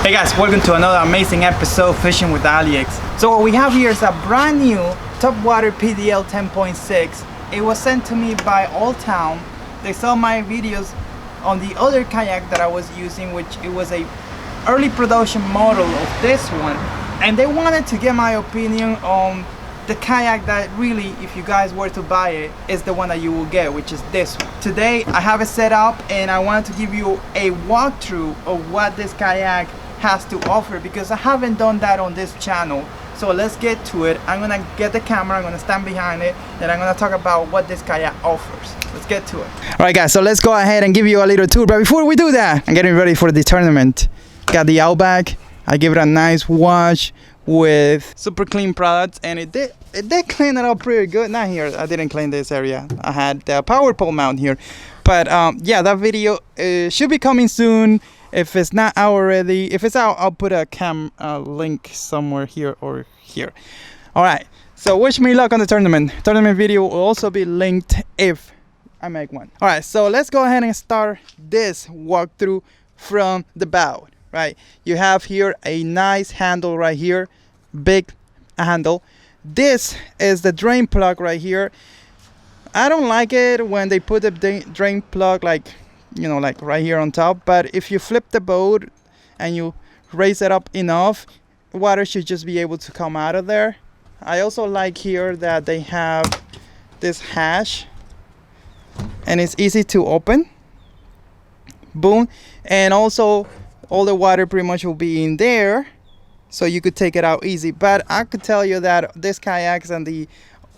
Hey guys, welcome to another amazing episode fishing with Aliex. So what we have here is a brand new Topwater PDL 10.6. It was sent to me by Old Town. They saw my videos on the other kayak that I was using, which it was a early production model of this one, and they wanted to get my opinion on the kayak that really, if you guys were to buy it, is the one that you will get, which is this one. Today I have it set up and I wanted to give you a walkthrough of what this kayak has to offer, because I haven't done that on this channel. So let's get to it. I'm gonna get the camera, I'm gonna stand behind it, and I'm gonna talk about what this kayak offers. Let's get to it. All right guys, so let's go ahead and give you a little tour. But before we do that, I'm getting ready for the tournament. Got the Outback. I give it a nice wash with super clean products, and it did clean it up pretty good. Not here, I didn't clean this area. I had the power pole mount here, but yeah, that video should be coming soon. If it's not out already, if it's out, I'll put a link somewhere here or here. All right, so wish me luck on the tournament. Tournament video will also be linked if I make one. All right, so let's go ahead and start this walkthrough from the bow. Right, you have here a nice handle right here, big handle. This is the drain plug right here. I don't like it when they put the drain plug like, you know, like right here on top, but if you flip the boat and you raise it up enough, water should just be able to come out of there. I also like here that they have this hatch and it's easy to open. Boom. And also all the water pretty much will be in there, so you could take it out easy. But I could tell you that these kayaks and the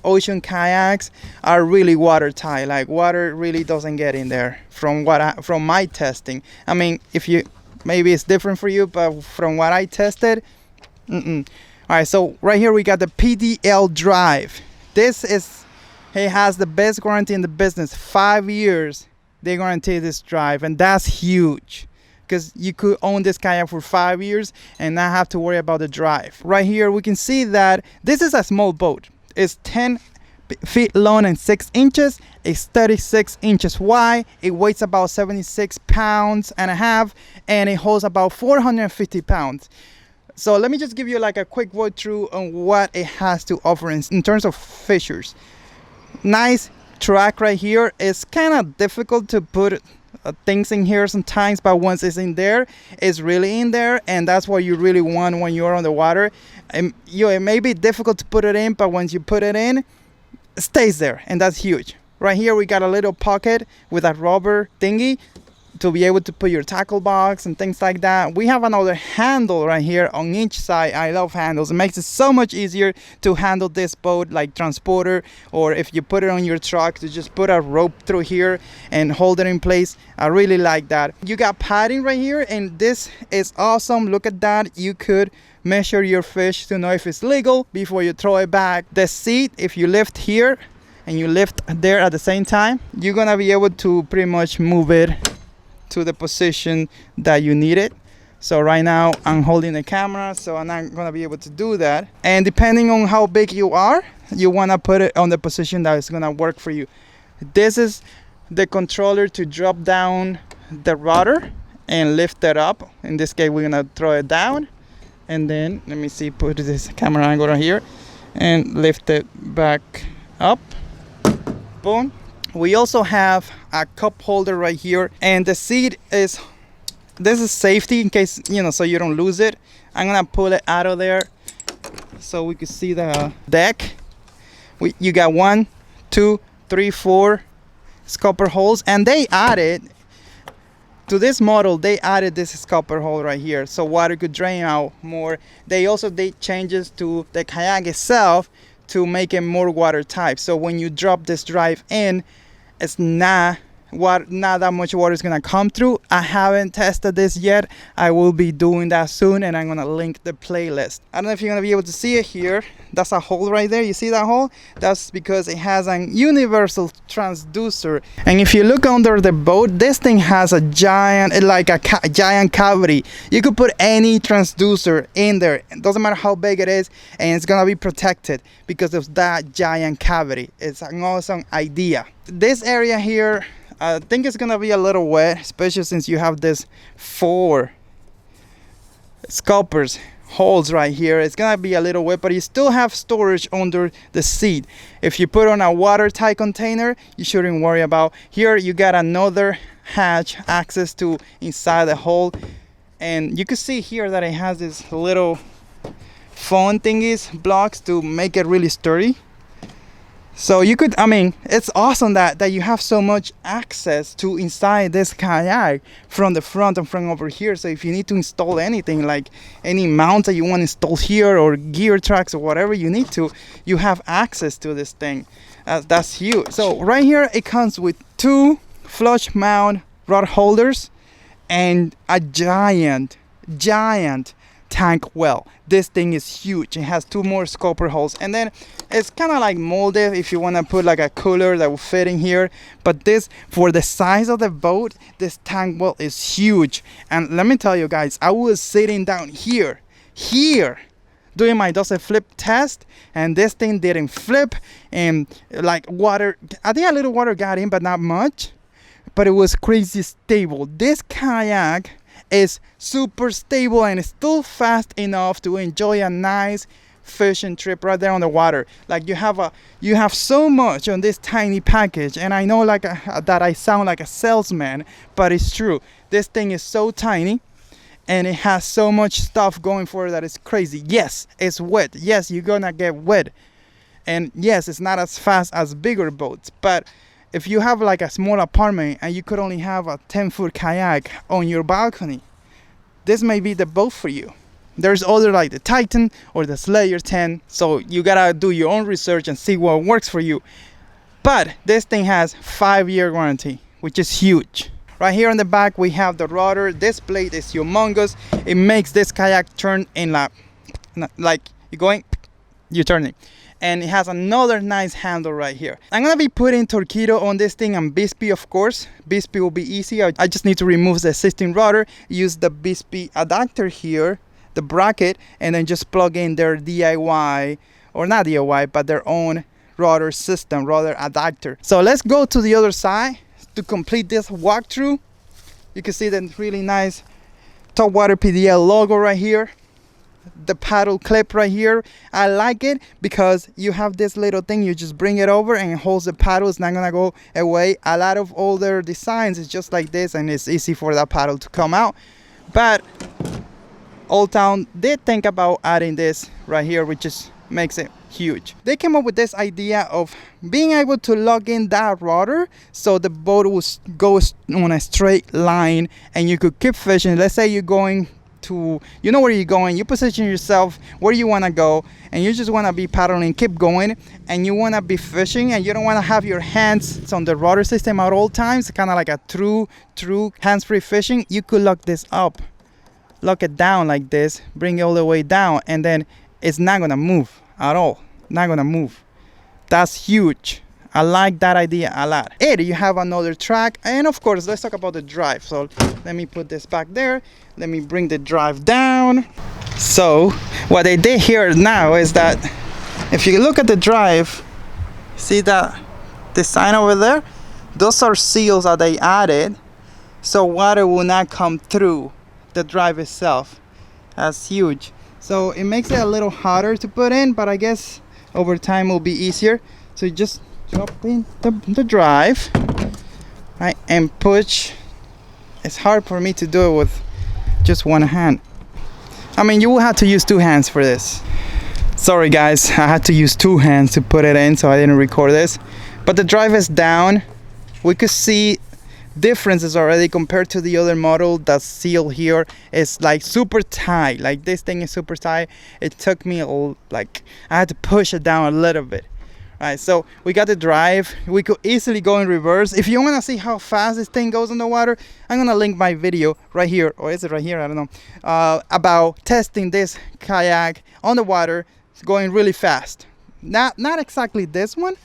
ocean kayaks are really watertight. Like, water really doesn't get in there from my testing. I mean, if you, maybe it's different for you, but from what I tested, all right, so right here we got the PDL drive. This is, it has the best warranty in the business. 5 years they guarantee this drive, and that's huge, because you could own this kayak for 5 years and not have to worry about the drive. Right here we can see that this is a small boat. It's 10 feet long and 6 inches. It's 36 inches wide. It weighs about 76 pounds and a half, and it holds about 450 pounds. So let me just give you like a quick walkthrough on what it has to offer in terms of features. Nice track right here. It's kind of difficult to put things in here sometimes, but once it's in there, it's really in there, and that's what you really want when you're on the water. And it may be difficult to put it in, but once you put it in, it stays there, and that's huge. Right here we got a little pocket with a rubber thingy to be able to put your tackle box and things like that. We have another handle right here on each side. I love handles. It makes it so much easier to handle this boat like transporter, or if you put it on your truck, to just put a rope through here and hold it in place. I really like that. You got padding right here, and this is awesome. Look at that. You could measure your fish to know if it's legal before you throw it back. The seat, if you lift here and you lift there at the same time, you're gonna be able to pretty much move it to the position that you need it. So right now I'm holding the camera, so I'm not gonna be able to do that. And depending on how big you are, you wanna put it on the position that is gonna work for you. This is the controller to drop down the rudder and lift it up. In this case, we're gonna throw it down, and then let me see, put this camera angle right here and lift it back up. Boom. We also have a cup holder right here, and the seat is, this is safety in case, you know, so you don't lose it. I'm gonna pull it out of there so we can see the deck. You got 1, 2, 3, 4 scupper holes, and they added to this model, they added this scupper hole right here so water could drain out more. They also did changes to the kayak itself to make it more watertight. So when you drop this drive in, it's not that much water is gonna come through. I haven't tested this yet. I will be doing that soon, and I'm gonna link the playlist. I don't know if you're gonna be able to see it here. That's a hole right there. You see that hole? That's because it has a universal transducer. And if you look under the boat, this thing has a giant, like a giant cavity. You could put any transducer in there. It doesn't matter how big it is, and it's gonna be protected because of that giant cavity. It's an awesome idea. This area here, I think it's gonna be a little wet, especially since you have this 4 scuppers holes right here. It's gonna be a little wet, but you still have storage under the seat. If you put on a watertight container, you shouldn't worry about. Here you got another hatch access to inside the hole, and you can see here that it has this little foam thingies blocks to make it really sturdy. So you could, I mean, it's awesome that you have so much access to inside this kayak from the front and from over here. So if you need to install anything, like any mount that you want to install here or gear tracks or whatever you need to, you have access to this thing. That's huge. So right here it comes with 2 flush mount rod holders and a giant tank well. This thing is huge. It has 2 more scupper holes, and then it's kind of like molded if you want to put like a cooler that will fit in here. But this, for the size of the boat, this tank well is huge. And let me tell you guys, I was sitting down here doing my does it flip test, and this thing didn't flip, and like water, I think a little water got in, but not much. But it was crazy stable. This kayak is super stable and still fast enough to enjoy a nice fishing trip right there on the water. Like you have so much on this tiny package, and I know like that I sound like a salesman, but it's true. This thing is so tiny and it has so much stuff going for it that it's crazy. Yes, it's wet. Yes, you're gonna get wet, and yes, it's not as fast as bigger boats, but if you have like a small apartment and you could only have a 10-foot kayak on your balcony, this may be the boat for you. There's other like the Titan or the Slayer 10, so you gotta do your own research and see what works for you. But this thing has 5-year warranty, which is huge. Right here on the back we have the rudder. This blade is humongous. It makes this kayak turn in like you're turning. And it has another nice handle right here. I'm gonna be putting Torqeedo on this thing and Bixpy, of course. Bixpy will be easy. I just need to remove the existing rudder, use the Bixpy adapter here, the bracket, and then just plug in their DIY, or not DIY, but their own rudder system, rudder adapter. So let's go to the other side to complete this walkthrough. You can see the really nice Topwater PDL logo right here. The paddle clip right here, I like it because you have this little thing, you just bring it over and it holds the paddle. It's not gonna go away. A lot of older designs is just like this, and it's easy for that paddle to come out. But Old Town did think about adding this right here, which just makes it huge. They came up with this idea of being able to lock in that rudder so the boat will go on a straight line and you could keep fishing. Let's say you're going to, you know where you're going, you position yourself where you want to go, and you just want to be paddling, keep going, and you want to be fishing, and you don't want to have your hands on the rudder system at all times, kind of like a true hands-free fishing. You could lock this up, lock it down like this, bring it all the way down, and then it's not gonna move at all, not gonna move. That's huge. I like that idea a lot. And you have another track, and of course let's talk about the drive. So let me put this back there, let me bring the drive down. So what they did here now is that if you look at the drive, see that design over there, those are seals that they added so water will not come through the drive itself. That's huge. So it makes it a little harder to put in, but I guess over time will be easier. So you just drop in the drive, right, and push. It's hard for me to do it with just one hand. I mean, you will have to use 2 hands for this. Sorry guys, I had to use 2 hands to put it in, so I didn't record this. But the drive is down. We could see differences already compared to the other model. The seal here is like super tight. Like this thing is super tight. It took me like I had to push it down a little bit. Alright, so we got the drive. We could easily go in reverse. If you want to see how fast this thing goes on the water, I'm gonna link my video right here, or is it right here? I don't know. About testing this kayak on the water. It's going really fast. Not exactly this one,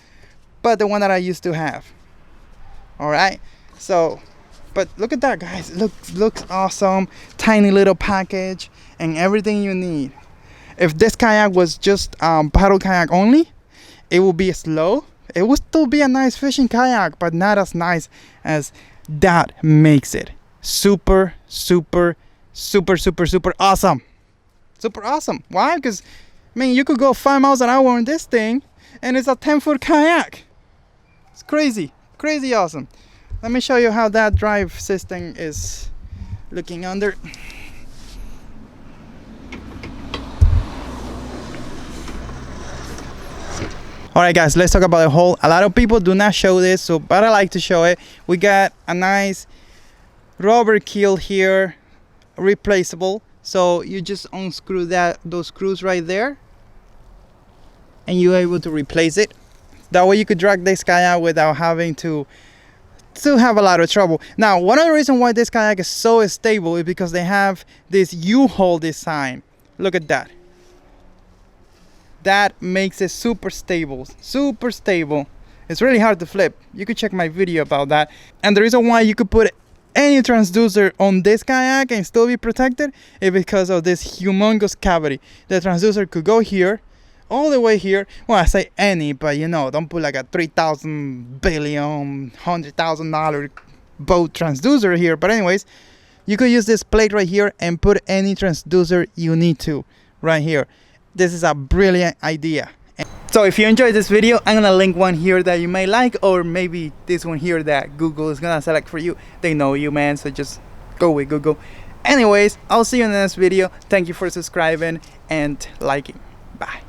but the one that I used to have. All right. So, but look at that, guys. It looks awesome. Tiny little package and everything you need. If this kayak was just paddle kayak only, it will be slow. It will still be a nice fishing kayak, but not as nice as that makes it. Super super awesome. Super awesome. Why? Because, I mean, you could go 5 miles an hour on this thing, and it's a 10-foot kayak. It's crazy awesome. Let me show you how that drive system is looking under. Alright guys, let's talk about the hull. A lot of people do not show this, but I like to show it. We got a nice rubber keel here, replaceable. So you just unscrew those screws right there, and you're able to replace it. That way you could drag this kayak without having to have a lot of trouble. Now, one of the reasons why this kayak is so stable is because they have this U-hull design. Look at that. That makes it super stable. It's really hard to flip. You could check my video about that. And the reason why you could put any transducer on this kayak and still be protected is because of this humongous cavity. The transducer could go here, all the way here. Well, I say any, but you know, don't put like a $3,000 billion, $100,000 boat transducer here. But anyways, you could use this plate right here and put any transducer you need to right here. This is a brilliant idea. So if you enjoyed this video, I'm gonna link one here that you may like, or maybe this one here that Google is gonna select for you. They know you, man, so just go with Google. Anyways, I'll see you in the next video. Thank you for subscribing and liking. Bye.